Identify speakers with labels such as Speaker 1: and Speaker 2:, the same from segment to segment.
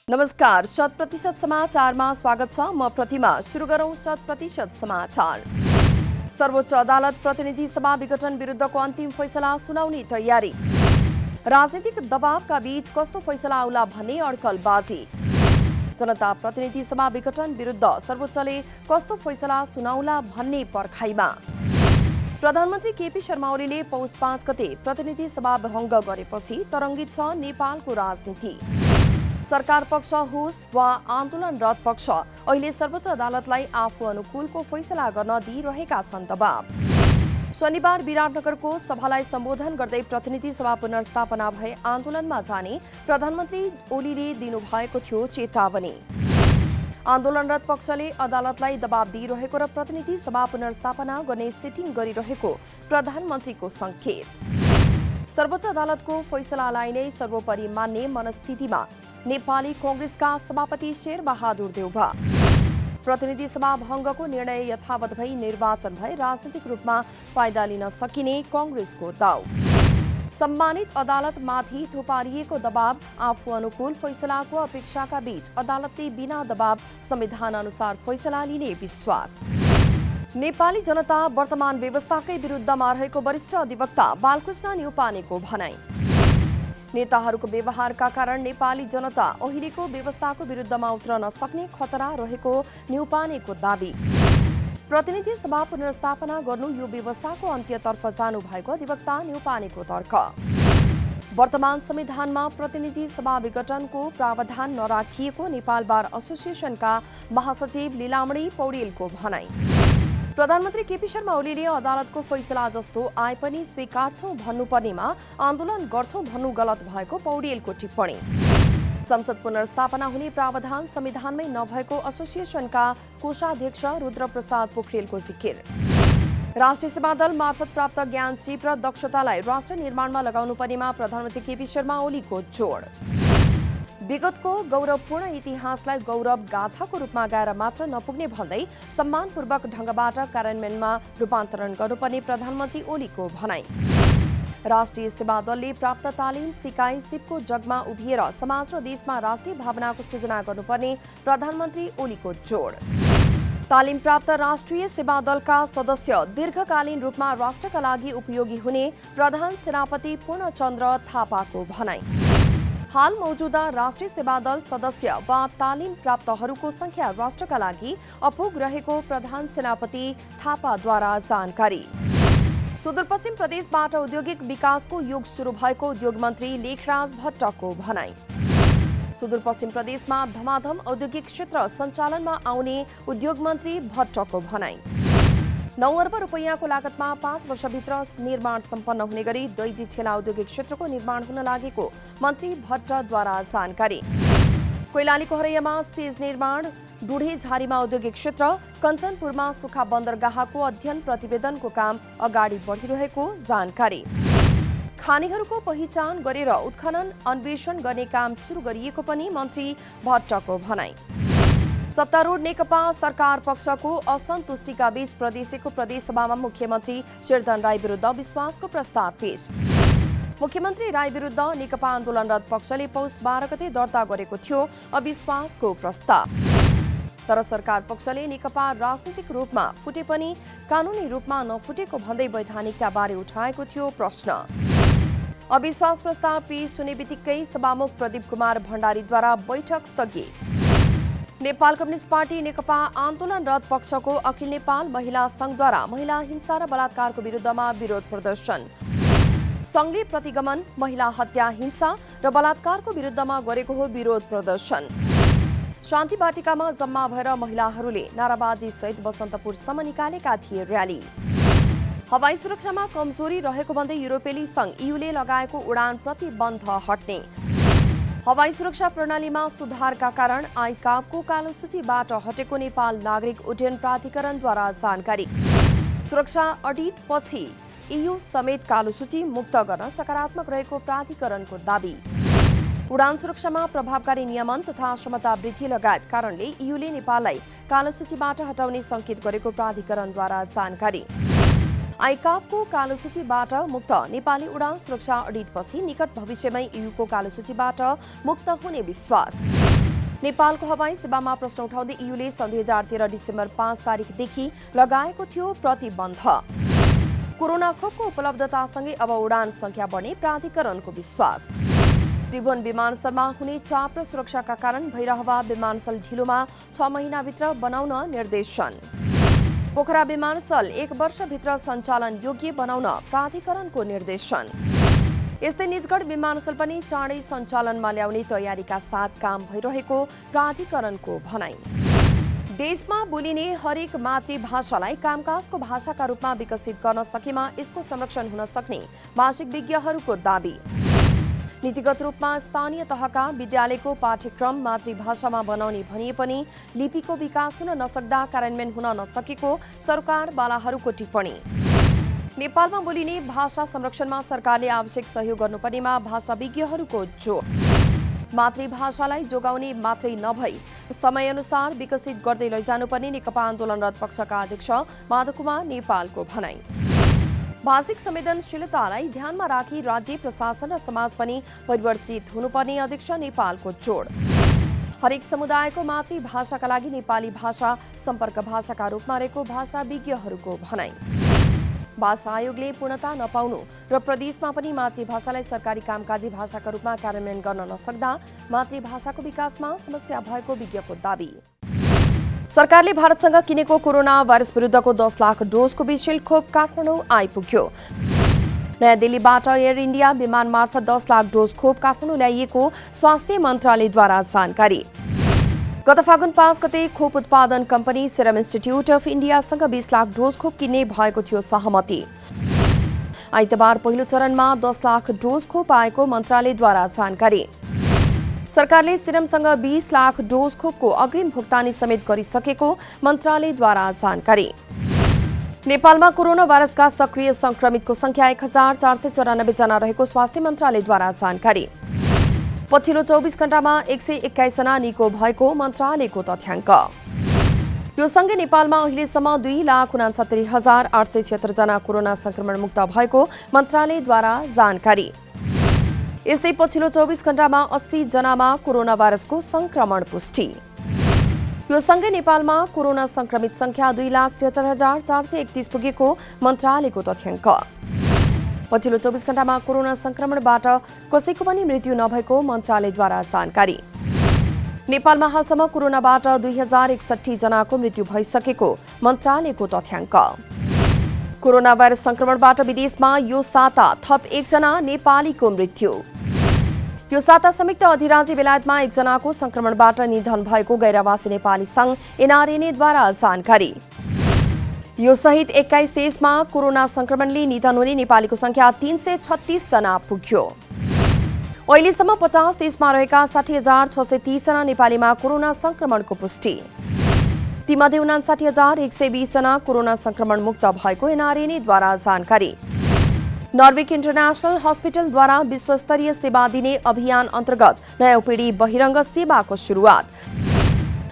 Speaker 1: नमस्कार, 100% समाचारमा स्वागत छ। म प्रतिमा। सुरु गरौं 100% समाचार। सर्वोच्च अदालत प्रतिनिधि सभा विघटन विरुद्धको अन्तिम फैसला सुनाउने तयारी। राजनीतिक दबावका बीच कस्तो फैसला आउला भन्ने अड्कलबाजी। जनता प्रतिनिधि सभा विघटन विरुद्ध सर्वोच्चले कस्तो फैसला सुनाउला भन्ने पर्खाइमा। प्रधानमन्त्री केपी शर्मा ओलीले पौष 5 गते प्रतिनिधि सभा भङ्ग गरेपछि तरङ्गित छ नेपालको राजनीति। सरकार पक्ष होस् वा आन्दोलनरत पक्ष अहिले सर्वोच्च अदालतलाई आफू अनुकूलको फैसला गर्न दिइरहेका छन् दबाब। शनिबार विराटनगरको सभालाई सम्बोधन गर्दै प्रतिनिधि सभा पुनर्स्थापना भए आन्दोलनमा जाने प्रधानमन्त्री ओलीले दिनुभएको थियो चेतावनी। आन्दोलनरत पक्षले अदालतलाई दबाब दिइरहेको र प्रतिनिधि सभा पुनर्स्थापना गर्ने सिटिङ गरिरहेको प्रधानमन्त्रीको संकेत। सर्वोच्च अदालतको फैसलालाई नै सर्वोपरि मान्ने मनस्थितिमा नेपाली कांग्रेसका सभापति शेरबहादुर देउवा। प्रतिनिधि सभा भङ्गको निर्णय यथावत भई निर्वाचन भए राजनीतिक रूपमा फाइदा लिन सकिने कांग्रेसको दाउ। सम्मानित अदालतमाथि थोपारिएको दबाव आफू अनुकूल फैसलाको अपेक्षाका बीच अदालतले बिना दबाव संविधान अनुसार फैसला लिने विश्वास। नेपाली जनता वर्तमान व्यवस्थाकै विरुद्धमा रहेको वरिष्ठ अधिवक्ता बालकृष्ण न्यौपानेको भनाई। नेताहरूको व्यवहारका कारण नेपाली जनता अहिलेको व्यवस्थाको विरुद्धमा उत्रन सक्ने खतरा रहेको न्यौपानेको दावी। प्रतिनिधि सभा पुनर्स्थापना गर्नु यो व्यवस्थाको अन्त्यतर्फ जानु भएको अधिवक्ता न्यौपानेको तर्क। वर्तमान संविधानमा प्रतिनिधि सभा विघटनको प्रावधान नराखिएको नेपाल बार एसोसिएसनका महासचिव लीलामणि पौडेलको भनाई। प्रधानमन्त्री केपी शर्मा ओलीले अदालतको फैसला जस्तो आए पनि स्वीकार्छौं भन्नुपर्नेमा आन्दोलन गर्छौं भन्नु गलत भएको पौडेलको टिप्पणी। संसद पुनर्स्थापना हुने प्रावधान संविधानमै नभएको एसोसिएसनका कोषाध्यक्ष रुद्रप्रसाद पोखरेलको जिकिर। राष्ट्रिय सेवा दल मार्फत प्राप्त ज्ञान सिप र दक्षतालाई राष्ट्र निर्माणमा लगाउनु पर्नेमा प्रधानमन्त्री केपी शर्मा ओलीको जोड। विगतको गौरवपूर्ण इतिहासलाई गौरव गाथाको रूपमा गाएर मात्र नपुग्ने भन्दै सम्मानपूर्वक ढंगबाट कार्यान्वयनमा रूपान्तरण गर्नुपर्ने प्रधानमन्त्री ओलीको भनाई। राष्ट्रिय सेवा दलले प्राप्त तालिम सिकाइ सिपको जगमा उभिएर समाज र देशमा राष्ट्रिय भावनाको सृजना गर्नुपर्ने प्रधानमन्त्री ओलीको जोड। तालिम प्राप्त राष्ट्रिय सेवा दलका सदस्य दीर्घकालीन रूपमा राष्ट्रका लागि उपयोगी हुने प्रधान सेनापति पूर्णचन्द्र थापाको भनाई। हाल मौजूदा राष्ट्रिय सेवा दल सदस्य वा तालिम प्राप्तहरूको संख्या राष्ट्रका लागि अपुग रहेको प्रधान सेनापति थापाद्वारा जानकारी। सुदूरपश्चिम प्रदेशबाट औद्योगिक विकासको युग सुरु भएको उद्योग मन्त्री लेखराज भट्टको भनाई। सुदूरपश्चिम प्रदेशमा धमाधम औद्योगिक क्षेत्र सञ्चालनमा आउने उद्योग मन्त्री भट्टको भनाई। 9 अर्ब रुपैयाँको लागतमा 5 वर्षभित्र निर्माण सम्पन्न हुने गरी दैजी छेला औद्योगिक क्षेत्रको निर्माण हुन लागेको मन्त्री भट्टद्वारा जानकारी। कोइलालीको हरैयामा सेज निर्माण, डुढेझारीमा औद्योगिक क्षेत्र, कञ्चनपुरमा सुखा बन्दरगाहको अध्ययन प्रतिवेदनको काम अगाडि बढिरहेको जानकारी। खानीहरूको पहिचान गरेर उत्खनन अन्वेषण गर्ने काम सुरु गरिएको पनि मन्त्री भट्टको भनाई। सत्तारूढ नेकपा सरकार पक्षको असन्तुष्टिका बीच प्रदेशको प्रदेशसभामा मुख्यमन्त्री शेरधन राई विरुद्ध विश्वासको प्रस्ताव पेश। मुख्यमन्त्री राई विरुद्ध नेकपा आन्दोलनरत पक्षले पौष 12 गते दर्ता गरेको थियो अविश्वासको प्रस्ताव। तर सरकार पक्षले नेकपा राजनीतिक रूपमा फुटे पनि कानूनी रूपमा नफुटेको भन्दै वैधानिकताबारे उठाएको थियो प्रश्न। अविश्वास प्रस्ताव पेश हुने बित्तिकै सभामुख प्रदीप कुमार भण्डारीद्वारा बैठक स्थगित। नेपाल कम्युनिस्ट पार्टी नेकपा आन्दोलनरत पक्षको अखिल नेपाल महिला संघद्वारा महिला हिंसा र बलात्कारको विरुद्धमा विरोध प्रदर्शन। संघले प्रतिगमन, महिला हत्या, हिंसा र बलात्कारको विरुद्धमा गरेको हो विरोध प्रदर्शन। शान्ति वाटिकामा जम्मा भएर महिलाहरूले नाराबाजी सहित बसन्तपुरसम्म निकालेका थिए र्याली। हवाई सुरक्षामा कमजोरी रहेको भन्दै युरोपेली संघ ईयूले लगाएको उडान प्रतिबन्ध हट्ने। हवाई सुरक्षा प्रणालीमा सुधारका कारण आइकाबको कालो सूचीबाट हटेको नेपाल नागरिक उड्डयन प्राधिकरणद्वारा जानकारी। सुरक्षा अडिट पछि ईयू समेत कालो सूची मुक्त गर्न सकारात्मक रहेको प्राधिकरणको दावी। उडान सुरक्षामा प्रभावकारी नियमन तथा क्षमता वृद्धि लगायत कारणले ईयूले नेपाललाई कालो सूचीबाट हटाउने संकेत गरेको प्राधिकरणद्वारा जानकारी। आइकाबको कालो सूचीबाट मुक्त नेपाली उडान सुरक्षा अडिटपछि निकट भविष्यमै ईयूको कालो सूचीबाट मुक्त हुने विश्वास। नेपालको हवाई सेवामा प्रश्न उठाउँदै ईयूले सन् 2013 डिसेम्बर 5 तारिकदेखि लगाएको थियो प्रतिबन्ध। कोरोना खोपको उपलब्धतासँगै अब उडान संख्या बढ्ने प्राधिकरणको विश्वास। त्रिभुवन विमानस्थलमा हुने चाप र सुरक्षाका कारण भैरहवा विमानस्थल ढिलोमा 6 महिनाभित्र बनाउन निर्देशन। पोखरा विमानस्थल 1 वर्षभित्र सञ्चालन योग्य बनाउन प्राधिकरणको निर्देशन। यस्तै निजगढ विमानस्थल पनि चाँडै सञ्चालनमा ल्याउने तयारीका साथ काम भइरहेको प्राधिकरणको भनाइ। देशमा बोलिने हरेक मातृभाषालाई कामकाजको भाषाका रूपमा विकसित गर्न सकेमा यसको संरक्षण हुन सक्ने भाषिक विज्ञहरूको दाबी। नीतिगत रूपमा स्थानीय तहका विद्यालयको पाठ्यक्रम मातृभाषामा बनाउने भनिए पनि लिपिको विकास हुन नसक्दा कार्यान्वयन हुन नसकेको सरकारवालाहरूको टिप्पणी। नेपालमा बोलिने भाषा संरक्षणमा सरकारले आवश्यक सहयोग गर्नुपर्नेमा भाषाविज्ञहरूको जोड। मातृभाषालाई जोगाउने मात्रै नभई समयअनुसार विकसित गर्दै लैजानुपर्ने नेकपा आन्दोलनरत पक्षका अध्यक्ष माधव कुमार नेपालको भनाइ। भाषिक संवेदनशीलतालाई ध्यानमा राखी राज्य प्रशासन र समाज पनि परिवर्तित हुनुपर्ने अध्यक्ष नेपालको जोड। हरेक समुदायको मातृभाषाका लागि नेपाली भाषा सम्पर्क भाषाका रूपमा रहेको भाषाविज्ञहरूको भनाइ। भाषा आयोगले पूर्णता नपाउनु र प्रदेशमा पनि मातृभाषालाई सरकारी कामकाजी भाषाका रूपमा कार्यान्वयन गर्न नसक्दा मातृभाषाको विकासमा समस्या भएको विज्ञको दाबी। सरकारले भारतसँग किनेको कोरोना भाइरस विरुद्धको 10 लाख डोजको विशील खोप काठमाडौँ आइपुग्यो। नयाँ दिल्लीबाट एयर इन्डिया विमान मार्फत 10 लाख डोज खोप काठमाडौँ ल्याइएको स्वास्थ्य मन्त्रालयद्वारा जानकारी। गत फागुन 5 गते खोप उत्पादन कम्पनी सेरम इन्स्टिट्युट अफ इन्डियासँग 20 लाख डोज खोप किन्ने भएको थियो सहमति। आइतबार पहिलो चरणमा 10 लाख डोज खोप आएको मन्त्रालयद्वारा जानकारी। सरकारले सिरमसँग 20 लाख डोज खोपको अग्रिम भुक्तानी समेत गरिसकेको मन्त्रालयद्वारा जानकारी। नेपालमा कोरोना भाइरसका सक्रिय संक्रमितको संख्या 1494 जना रहेको स्वास्थ्य मन्त्रालयद्वारा जानकारी। पछिल्लो 24 घण्टामा 121 जना निको भएको मन्त्रालयको तथ्याङ्क। यो सँगै नेपालमा अहिलेसम्म 2,69,876 जना कोरोना संक्रमण मुक्त भएको मन्त्रालयद्वारा जानकारी। यस्तै पछिल्लो 24 घण्टामा 80 जनामा कोरोना भाइरसको संक्रमण पुष्टि। यो सँगै नेपालमा कोरोना संक्रमित संख्या 2,73,431 पुगेको मन्त्रालयको तथ्याङ्क। पछिल्लो 24 घण्टामा कोरोना संक्रमणबाट कसैको पनि मृत्यु नभएको मन्त्रालयद्वारा जानकारी। नेपालमा हालसम्म कोरोनाबाट 2061 जनाको मृत्यु भइसकेको मन्त्रालयको तथ्याङ्क। कोरोना भाइरस संक्रमणबाट विदेशमा यो साता थप 1 जना नेपालीको मृत्यु। यो साता संयुक्त अधिराज्य बेलायतमा 1 जनाको संक्रमणबाट निधन भएको गैरवासी नेपाली संघ एनआरएनएद्वारा जानकारी। यो सहित 21 देशमा कोरोना संक्रमणले निधन हुने नेपालीको संख्या 336 जना पुग्यो। अहिलेसम्म 50 देशमा रहेका 60,630 जना नेपालीमा कोरोना संक्रमणको पुष्टि। तीमध्ये 59,120 जना कोरोना संक्रमण मुक्त भएको एनआरएनएद्वारा जानकारी। नर्वेक इन्टरनेशनल हस्पिटलद्वारा विश्वस्तरीय सेवा दिने अभियान अन्तर्गत नयाँ ओपीडी बहिरङ्ग सेवाको सुरुवात।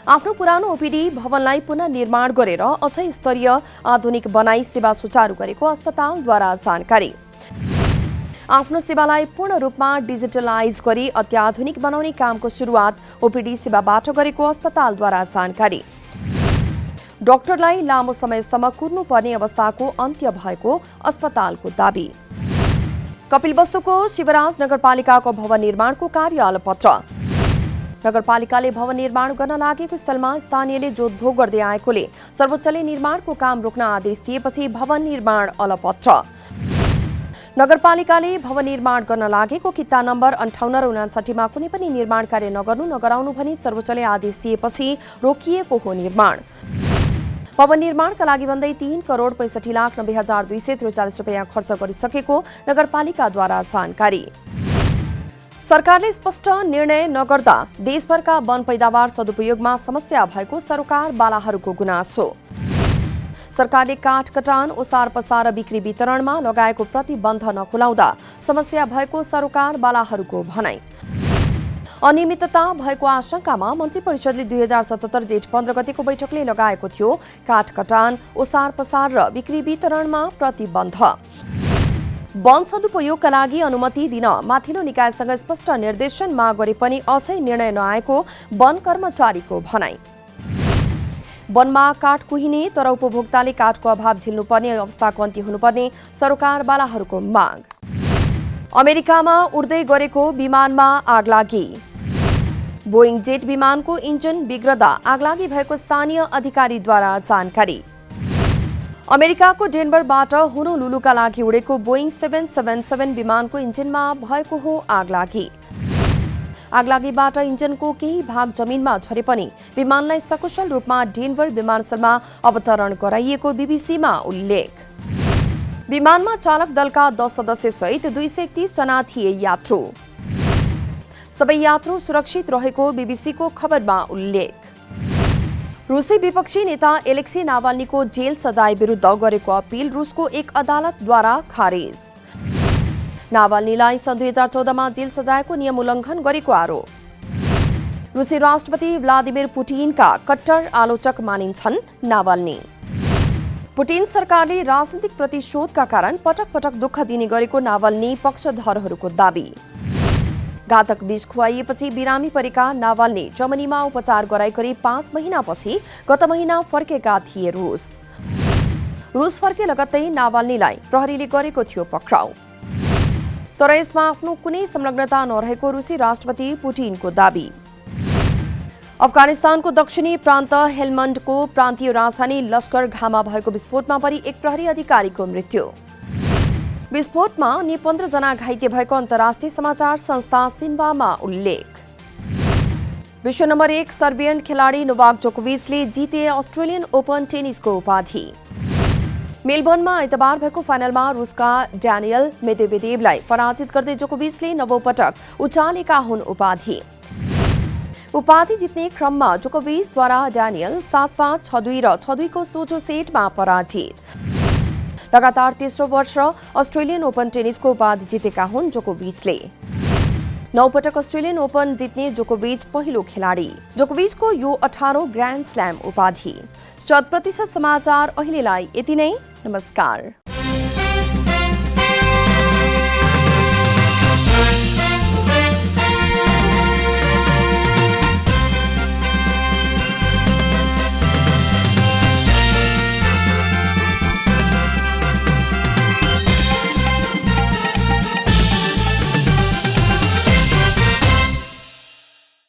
Speaker 1: आफ्नो पुरानो ओपीडी भवनलाई पुनः निर्माण गरेर अझै स्तरीय आधुनिक बनाई सेवा सुचारू गरेको अस्पतालद्वारा जानकारी। आफ्नो सेवालाई पूर्ण रूपमा डिजिटलाइज गरी अत्याधुनिक बनाउने कामको सुरुवात ओपीडी सेवाबाट गरेको अस्पतालद्वारा जानकारी। डाक्टरलाई लामो समयसम्म कुर्नुपर्ने अवस्थाको अन्त्य भएको अस्पतालको दाबी। कपिलवस्तुको शिवराज नगरपालिकाको भवन निर्माणको कार्य अलपत्र। नगरपालिकाले भवन निर्माण गर्न लागेको स्थलमा स्थानीयले जोतभोग गर्दै आएकोले सर्वोच्चले निर्माणको काम रोक्न आदेश दिएपछि भवन निर्माण अलपत्र। नगरपालिकाले भवन निर्माण गर्न लागेको किता नम्बर 58 र 59 मा कुनै पनि निर्माण कार्य नगराउनु भनी सर्वोच्चले आदेश दिएपछि रोकिएको हो निर्माण। भवन निर्माणका लागि भन्दै 3,65,90,243 रुपैयाँ खर्च गरिसकेको नगरपालिकाद्वारा जानकारी। सरकारले स्पष्ट निर्णय नगर्दा देशभरका वन पैदावार सदुपयोगमा समस्या भएको सरकारवालाहरूको गुनासो। सरकारले काठ कटान ओसार पसार बिक्री वितरणमा लगाएको प्रतिबन्ध नखुलाउँदा समस्या भएको सरकारवालाहरूको भनाइ। अनियमितता भएको आशंकामा मन्त्री परिषदले 2077 जेठ 15 गतेको बैठकले लगाएको थियो काठ कटान ओसार पसार र बिक्री वितरणमा प्रतिबन्ध। वन सदुपयोगका लागि अनुमति दिन माथिल्लो निकायसँग स्पष्ट निर्देशन माग गरे पनि असै निर्णय नआएको वन कर्मचारीको भनाई। वनमा काठ कुहिने तर उपभोक्ताले काठको अभाव झेल्नुपर्ने अवस्थाको अन्त्य हुनुपर्ने सरकारवालाहरूको माग। अमेरिकामा उड्दै गरेको विमानमा आगलागी। बोइङ जेट विमानको इन्जिन बिग्रदा आगलागी भएको स्थानीय अधिकारीद्वारा जानकारी। अमेरिकाको डेनबरबाट होनोलुलुका लागि उडेको बोइङ 777 विमानको इन्जिनमा भएको हो आगलागी। आगलागीबाट इन्जिनको केही भाग जमिनमा झरे पनि विमानलाई सकुशल रूपमा डेनबर विमानस्थलमा अवतरण गराइएको बीबीसीमा उल्लेख। विमानमा चालक दलका 10 सदस्यसहित 231 जना थिए यात्रु। सबै यात्रु सुरक्षित रहेको बीबीसीको खबरमा उल्लेख। रुसी विपक्षी नेता एलेक्सी नावाल्नीको जेल सजाय विरुद्ध गरेको अपील रुसको एक अदालतद्वारा खारेज। नावाल्नीलाई सन् 2014 मा जेल सजायको नियम उल्लङ्घन गरेको आरोप। रुसी राष्ट्रपति भ्लादिमिर पुटिनका कट्टर आलोचक मानिन्छन् नावाल्नी। पुटिन सरकारले राजनीतिक प्रतिशोधका कारण पटक पटक दुःख दिने गरेको नावाल्नी पक्षधरहरूको दाबी। घातक विष खुवाइएपछि बिरामी परेका नावाल्नी जर्मनीमा उपचार गराई करिब 5 महिनापछि गत महिना फर्केका थिए रुस फर्के लगत्तै नावाल्नीलाई प्रहरीले गरेको थियो पक्राउ। तर यसमा आफ्नो कुनै संलग्नता नरहेको रुसी राष्ट्रपति पुटिनको दाबी। अफगानिस्तानको दक्षिणी प्रान्त हेलमण्डको प्रान्तीय राजधानी लस्कर घामा भएको विस्फोटमा परि एक प्रहरी अधिकारीको मृत्यु। विस्फोटमा 15 जना घाइते भएको अन्तर्राष्ट्रिय समाचार संस्था सिन्वामा उल्लेख। विश्व नम्बर 1 सर्बियन खेलाडी नोवाक जोकोभिचले जिते अस्ट्रेलियन ओपन टेनिसको उपाधि। मेलबर्नमा आइतबार भएको फाइनलमा रुसका ड्यानियल मेदवेदेवलाई पराजित गर्दै जोकोभिचले नवौपटक उचालेका हुन् उपाधि। उपाधि जित्ने क्रममा जोकोभिचद्वारा ड्यानियल 7-5, 6-2 र 6-2 को सोझो सेटमा पराजित। लगातार तेस्रो वर्ष अस्ट्रेलियन ओपन टेनिसको उपाधि जितेका हुन् जोकोभिचले। 9 पटक अस्ट्रेलियन ओपन जित्ने जोकोभिच पहिलो खेलाडी। जोकोभिचको यो 18औं ग्रान्ड स्ल्याम उपाधि। 100% समाचार अहिलेलाई यति नै। नमस्कार।